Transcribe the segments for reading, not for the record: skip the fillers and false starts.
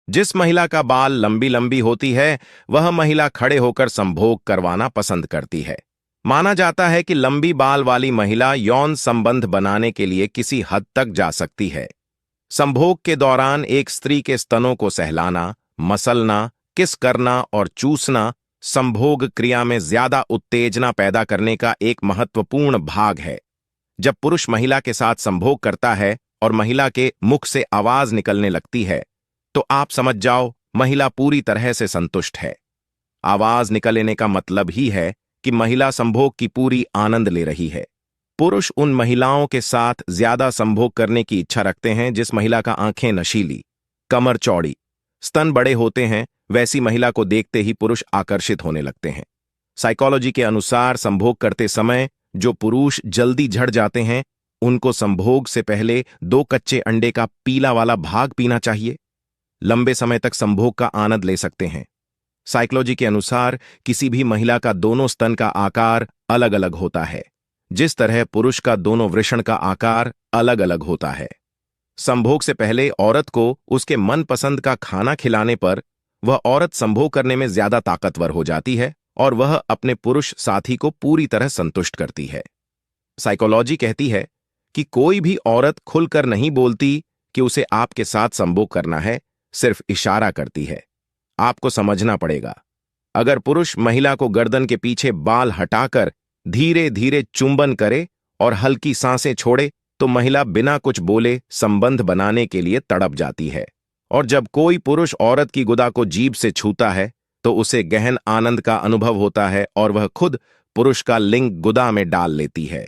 जिस महिला का बाल लंबी लंबी होती है वह महिला खड़े होकर संभोग करवाना पसंद करती है। माना जाता है कि लंबी बाल वाली महिला यौन संबंध बनाने के लिए किसी हद तक जा सकती है। संभोग के दौरान एक स्त्री के स्तनों को सहलाना, मसलना, किस करना और चूसना संभोग क्रिया में ज्यादा उत्तेजना पैदा करने का एक महत्वपूर्ण भाग है। जब पुरुष महिला के साथ संभोग करता है और महिला के मुख से आवाज निकलने लगती है तो आप समझ जाओ महिला पूरी तरह से संतुष्ट है। आवाज निकलने का मतलब ही है कि महिला संभोग की पूरी आनंद ले रही है। पुरुष उन महिलाओं के साथ ज्यादा संभोग करने की इच्छा रखते हैं जिस महिला का आंखें नशीली, कमर चौड़ी, स्तन बड़े होते हैं। वैसी महिला को देखते ही पुरुष आकर्षित होने लगते हैं। साइकोलॉजी के अनुसार संभोग करते समय जो पुरुष जल्दी झड़ जाते हैं उनको संभोग से पहले 2 कच्चे अंडे का पीला वाला भाग पीना चाहिए। लंबे समय तक संभोग का आनंद ले सकते हैं। साइकोलॉजी के अनुसार किसी भी महिला का दोनों स्तन का आकार अलग अलग होता है, जिस तरह पुरुष का दोनों वृषण का आकार अलग अलग होता है। संभोग से पहले औरत को उसके मनपसंद का खाना खिलाने पर वह औरत संभोग करने में ज्यादा ताकतवर हो जाती है और वह अपने पुरुष साथी को पूरी तरह संतुष्ट करती है। साइकोलॉजी कहती है कि कोई भी औरत खुलकर नहीं बोलती कि उसे आपके साथ संभोग करना है, सिर्फ इशारा करती है। आपको समझना पड़ेगा, अगर पुरुष महिला को गर्दन के पीछे बाल हटाकर धीरे धीरे चुंबन करे और हल्की सांसें छोड़े तो महिला बिना कुछ बोले संबंध बनाने के लिए तड़प जाती है। और जब कोई पुरुष औरत की गुदा को जीभ से छूता है तो उसे गहन आनंद का अनुभव होता है और वह खुद पुरुष का लिंग गुदा में डाल लेती है।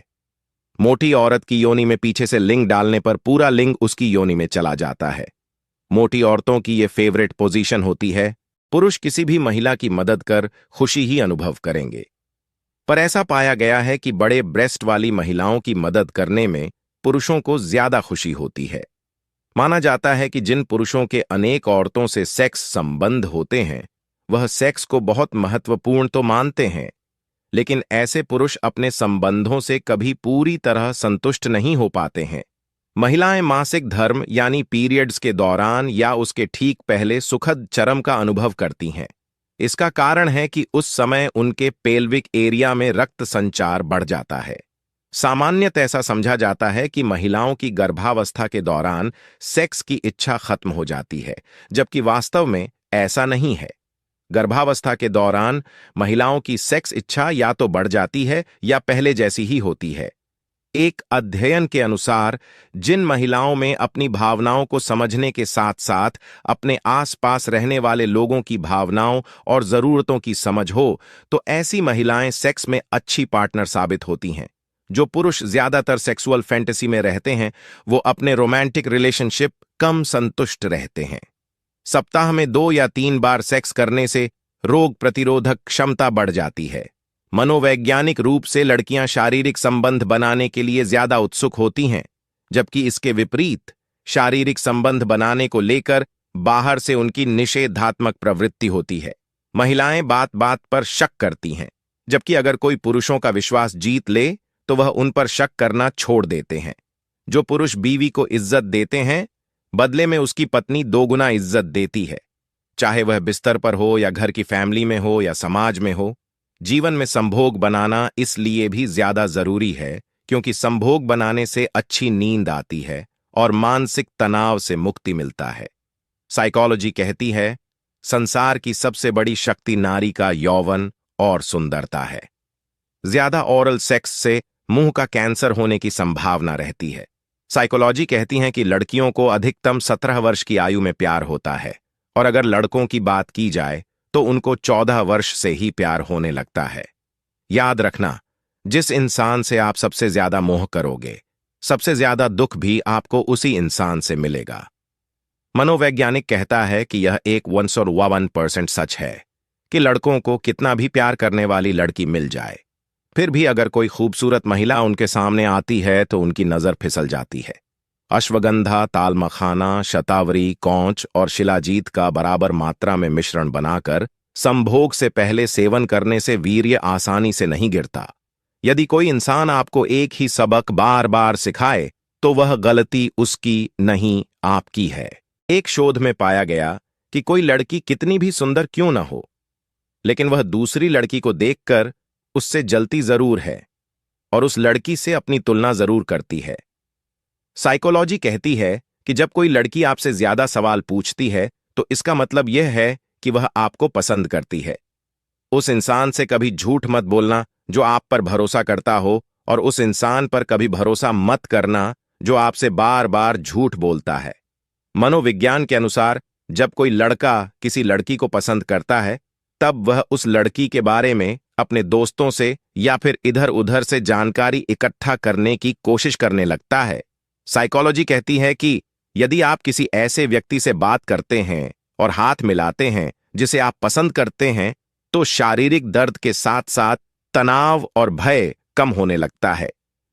मोटी औरत की योनि में पीछे से लिंग डालने पर पूरा लिंग उसकी योनि में चला जाता है। मोटी औरतों की ये फेवरेट पोजीशन होती है। पुरुष किसी भी महिला की मदद कर खुशी ही अनुभव करेंगे। पर ऐसा पाया गया है कि बड़े ब्रेस्ट वाली महिलाओं की मदद करने में पुरुषों को ज्यादा खुशी होती है। माना जाता है कि जिन पुरुषों के अनेक औरतों से सेक्स संबंध होते हैं वह सेक्स को बहुत महत्वपूर्ण तो मानते हैं, लेकिन ऐसे पुरुष अपने संबंधों से कभी पूरी तरह संतुष्ट नहीं हो पाते हैं। महिलाएं मासिक धर्म यानी पीरियड्स के दौरान या उसके ठीक पहले सुखद चरम का अनुभव करती हैं। इसका कारण है कि उस समय उनके पेल्विक एरिया में रक्त संचार बढ़ जाता है। सामान्यतः ऐसा समझा जाता है कि महिलाओं की गर्भावस्था के दौरान सेक्स की इच्छा खत्म हो जाती है, जबकि वास्तव में ऐसा नहीं है। गर्भावस्था के दौरान महिलाओं की सेक्स इच्छा या तो बढ़ जाती है या पहले जैसी ही होती है। एक अध्ययन के अनुसार जिन महिलाओं में अपनी भावनाओं को समझने के साथ साथ अपने आसपास रहने वाले लोगों की भावनाओं और जरूरतों की समझ हो तो ऐसी महिलाएं सेक्स में अच्छी पार्टनर साबित होती हैं। जो पुरुष ज्यादातर सेक्सुअल फैंटेसी में रहते हैं वो अपने रोमांटिक रिलेशनशिप कम संतुष्ट रहते हैं। सप्ताह में 2 या 3 बार सेक्स करने से रोग प्रतिरोधक क्षमता बढ़ जाती है। मनोवैज्ञानिक रूप से लड़कियां शारीरिक संबंध बनाने के लिए ज्यादा उत्सुक होती हैं, जबकि इसके विपरीत शारीरिक संबंध बनाने को लेकर बाहर से उनकी निषेधात्मक प्रवृत्ति होती है। महिलाएं बात बात पर शक करती हैं, जबकि अगर कोई पुरुषों का विश्वास जीत ले तो वह उन पर शक करना छोड़ देते हैं। जो पुरुष बीवी को इज्जत देते हैं बदले में उसकी पत्नी 2 गुना इज्जत देती है, चाहे वह बिस्तर पर हो या घर की फैमिली में हो या समाज में हो। जीवन में संभोग बनाना इसलिए भी ज्यादा जरूरी है क्योंकि संभोग बनाने से अच्छी नींद आती है और मानसिक तनाव से मुक्ति मिलता है। साइकोलॉजी कहती है संसार की सबसे बड़ी शक्ति नारी का यौवन और सुंदरता है। ज्यादा ओरल सेक्स से मुंह का कैंसर होने की संभावना रहती है। साइकोलॉजी कहती है कि लड़कियों को अधिकतम 17 वर्ष की आयु में प्यार होता है और अगर लड़कों की बात की जाए तो उनको 14 वर्ष से ही प्यार होने लगता है। याद रखना, जिस इंसान से आप सबसे ज्यादा मोह करोगे सबसे ज्यादा दुख भी आपको उसी इंसान से मिलेगा। मनोवैज्ञानिक कहता है कि यह एक 101% सच है कि लड़कों को कितना भी प्यार करने वाली लड़की मिल जाए फिर भी अगर कोई खूबसूरत महिला उनके सामने आती है तो उनकी नजर फिसल जाती है। अश्वगंधा, तालमखाना, शतावरी, कौंच और शिलाजीत का बराबर मात्रा में मिश्रण बनाकर संभोग से पहले सेवन करने से वीर्य आसानी से नहीं गिरता। यदि कोई इंसान आपको एक ही सबक बार बार सिखाए तो वह गलती उसकी नहीं आपकी है। एक शोध में पाया गया कि कोई लड़की कितनी भी सुंदर क्यों ना हो, लेकिन वह दूसरी लड़की को देखकर उससे जलती जरूर है और उस लड़की से अपनी तुलना जरूर करती है। साइकोलॉजी कहती है कि जब कोई लड़की आपसे ज्यादा सवाल पूछती है तो इसका मतलब यह है कि वह आपको पसंद करती है। उस इंसान से कभी झूठ मत बोलना जो आप पर भरोसा करता हो, और उस इंसान पर कभी भरोसा मत करना जो आपसे बार बार झूठ बोलता है। मनोविज्ञान के अनुसार जब कोई लड़का किसी लड़की को पसंद करता है तब वह उस लड़की के बारे में अपने दोस्तों से या फिर इधर उधर से जानकारी इकट्ठा करने की कोशिश करने लगता है। साइकोलॉजी कहती है कि यदि आप किसी ऐसे व्यक्ति से बात करते हैं और हाथ मिलाते हैं जिसे आप पसंद करते हैं तो शारीरिक दर्द के साथ साथ तनाव और भय कम होने लगता है।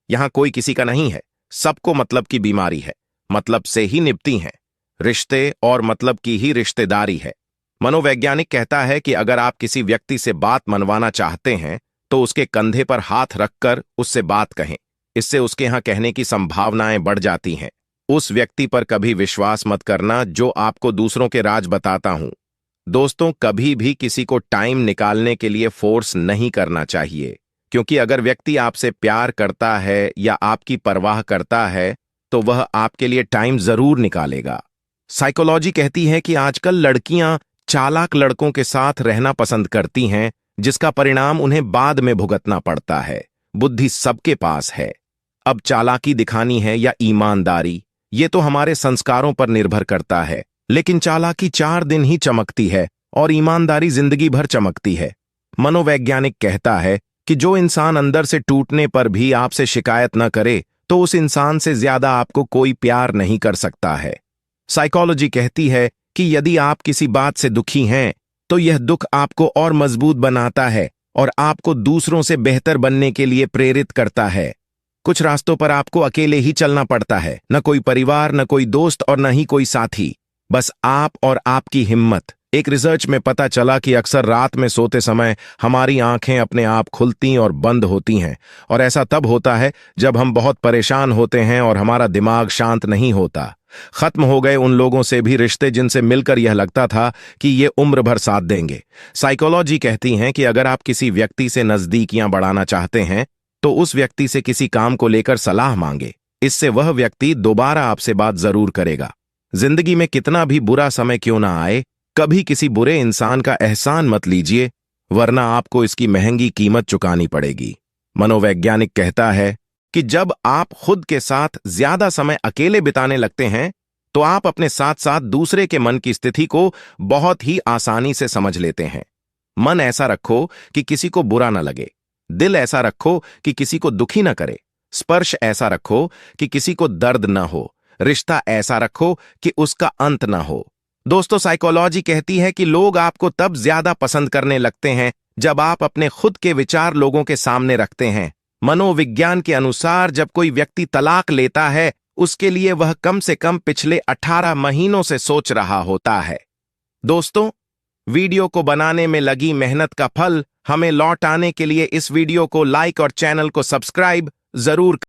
यहां कोई किसी का नहीं है, सबको मतलब की बीमारी है, मतलब से ही निपटी है, रिश्ते और मतलब की ही रिश्तेदारी है। मनोवैज्ञानिक कहता है कि अगर आप किसी व्यक्ति से बात मनवाना चाहते हैं तो उसके कंधे पर हाथ रखकर उससे बात कहें, इससे उसके यहां कहने की संभावनाएं बढ़ जाती हैं। उस व्यक्ति पर कभी विश्वास मत करना जो आपको दूसरों के राज बताता हूं। दोस्तों, कभी भी किसी को टाइम निकालने के लिए फोर्स नहीं करना चाहिए, क्योंकि अगर व्यक्ति आपसे प्यार करता है या आपकी परवाह करता है तो वह आपके लिए टाइम जरूर निकालेगा। साइकोलॉजी कहती है कि आजकल लड़कियां चालाक लड़कों के साथ रहना पसंद करती हैं, जिसका परिणाम उन्हें बाद में भुगतना पड़ता है। बुद्धि सबके पास है, अब चालाकी दिखानी है या ईमानदारी, ये तो हमारे संस्कारों पर निर्भर करता है। लेकिन चालाकी 4 दिन ही चमकती है और ईमानदारी जिंदगी भर चमकती है। मनोवैज्ञानिक कहता है कि जो इंसान अंदर से टूटने पर भी आपसे शिकायत न करे तो उस इंसान से ज्यादा आपको कोई प्यार नहीं कर सकता है। साइकोलॉजी कहती है कि यदि आप किसी बात से दुखी हैं तो यह दुख आपको और मजबूत बनाता है और आपको दूसरों से बेहतर बनने के लिए प्रेरित करता है। कुछ रास्तों पर आपको अकेले ही चलना पड़ता है, न कोई परिवार, न कोई दोस्त और न ही कोई साथी, बस आप और आपकी हिम्मत। एक रिसर्च में पता चला कि अक्सर रात में सोते समय हमारी आंखें अपने आप खुलती और बंद होती हैं, और ऐसा तब होता है जब हम बहुत परेशान होते हैं और हमारा दिमाग शांत नहीं होता। खत्म हो गए उन लोगों से भी रिश्ते जिनसे मिलकर यह लगता था कि ये उम्र भर साथ देंगे। साइकोलॉजी कहती है कि अगर आप किसी व्यक्ति से नजदीकियां बढ़ाना चाहते हैं तो उस व्यक्ति से किसी काम को लेकर सलाह मांगे, इससे वह व्यक्ति दोबारा आपसे बात जरूर करेगा। जिंदगी में कितना भी बुरा समय क्यों ना आए, कभी किसी बुरे इंसान का एहसान मत लीजिए, वरना आपको इसकी महंगी कीमत चुकानी पड़ेगी। मनोवैज्ञानिक कहता है कि जब आप खुद के साथ ज्यादा समय अकेले बिताने लगते हैं तो आप अपने साथ साथ दूसरे के मन की स्थिति को बहुत ही आसानी से समझ लेते हैं। मन ऐसा रखो कि किसी को बुरा न लगे, दिल ऐसा रखो कि किसी को दुखी न करे, स्पर्श ऐसा रखो कि किसी को दर्द न हो, रिश्ता ऐसा रखो कि उसका अंत न हो। दोस्तों, साइकोलॉजी कहती है कि लोग आपको तब ज्यादा पसंद करने लगते हैं जब आप अपने खुद के विचार लोगों के सामने रखते हैं। मनोविज्ञान के अनुसार जब कोई व्यक्ति तलाक लेता है उसके लिए वह कम से कम पिछले 18 महीनों से सोच रहा होता है। दोस्तों, वीडियो को बनाने में लगी मेहनत का फल हमें लौट आने के लिए इस वीडियो को लाइक और चैनल को सब्सक्राइब जरूर